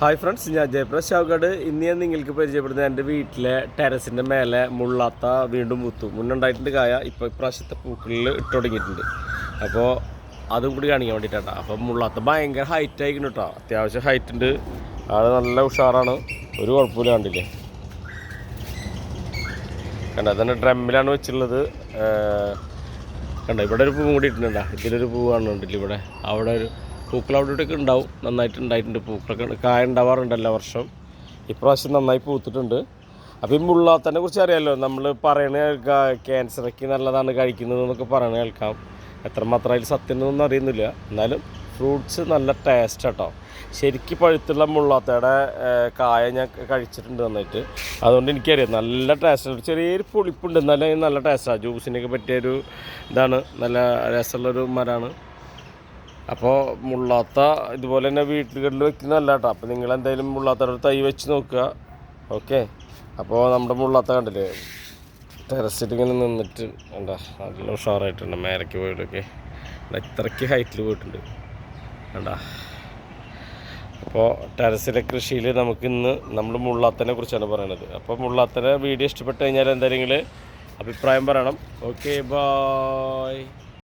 Hi friends, ഞാൻ ജയപ്രകാശ് ചാവക്കാട്. ഇന്ന് ഞാൻ നിങ്ങൾക്ക് പരിചയപ്പെടുന്നത് എൻ്റെ വീട്ടിലെ ടെറസിൻ്റെ മേലെ മുള്ളാത്ത വീണ്ടും പൂത്തു. മുന്നുണ്ടായിട്ടുണ്ട് കായ, ഇപ്പോൾ ഇപ്രാവശ്യത്തെ പൂക്കളിൽ ഇട്ട് തുടങ്ങിയിട്ടുണ്ട്. അപ്പോൾ അതും കൂടി കാണിക്കാൻ വേണ്ടിയിട്ടാണ്. അപ്പം മുള്ളാത്ത ഭയങ്കര ഹൈറ്റ് ആയിക്കണം കേട്ടോ, അത്യാവശ്യം ഹൈറ്റ് ഉണ്ട്. അത് നല്ല ഉഷാറാണ്, ഒരു കുഴപ്പമില്ല. കണ്ടില്ലേ, കണ്ട അതന്നെ ഡ്രമ്മിലാണ് വെച്ചുള്ളത്. കണ്ട ഇവിടെ ഒരു പൂ കൂടി ഇട്ടിട്ടുണ്ടാ, ഇതിലൊരു പൂവാണ് കണ്ടില്ല ഇവിടെ. അവിടെ ഒരു പൂക്കൾ അവിടെ ഇവിടെയൊക്കെ ഉണ്ടാവും, നന്നായിട്ട് ഉണ്ടായിട്ടുണ്ട്. പൂക്കളൊക്കെ കായ ഉണ്ടാവാറുണ്ട് എല്ലാ വർഷം. ഇപ്രാവശ്യം നന്നായി പൂത്തിട്ടുണ്ട്. അപ്പോൾ ഈ മുള്ളാത്തനെ കുറിച്ച് അറിയാമല്ലോ, നമ്മൾ പറയണ കേൾക്കാം, ക്യാൻസറൊക്കെ നല്ലതാണ് കഴിക്കുന്നത് എന്നൊക്കെ പറയണ കേൾക്കാം. എത്രമാത്രം അതിൽ സത്യം എന്നൊന്നും അറിയുന്നില്ല. എന്നാലും ഫ്രൂട്ട്സ് നല്ല ടേസ്റ്റ് കേട്ടോ. ശരിക്കും പഴുത്തുള്ള മുള്ളാത്തയുടെ കായ ഞാൻ കഴിച്ചിട്ടുണ്ട് നന്നായിട്ട്. അതുകൊണ്ട് എനിക്കറിയാം നല്ല ടേസ്റ്റ്. ചെറിയൊരു പുളിപ്പുണ്ട്, എന്നാലും നല്ല ടേസ്റ്റാണ്. ജ്യൂസിനൊക്കെ പറ്റിയൊരു ഇതാണ്, നല്ല രസമുള്ളൊരു മരമാണ്. അപ്പോൾ മുള്ളാത്ത ഇതുപോലെ തന്നെ വീട്ടുകളിൽ വെക്കുന്നതല്ല കേട്ടോ. അപ്പോൾ നിങ്ങൾ എന്തായാലും മുള്ളാത്തയുടെ ഒരു തൈ വെച്ച് നോക്കുക. ഓക്കെ, അപ്പോൾ നമ്മുടെ മുള്ളാത്ത കണ്ടില്ലേ, ടെറസിൽ ഇങ്ങനെ നിന്നിട്ട് എന്താ നല്ല ഉഷാറായിട്ടുണ്ട്. മേലേക്ക് പോയിട്ടൊക്കെ ഇത്രയ്ക്ക് ഹൈറ്റിൽ പോയിട്ടുണ്ട് കണ്ടാ. അപ്പോൾ ടെറസിലെ കൃഷിയിൽ നമുക്കിന്ന് നമ്മൾ മുള്ളാത്തനെ കുറിച്ചാണ് പറയുന്നത്. അപ്പോൾ മുള്ളാത്തനെ വീഡിയോ ഇഷ്ടപ്പെട്ട് കഴിഞ്ഞാൽ എന്തായാലും നിങ്ങൾ അഭിപ്രായം പറയണം. Okay, bye.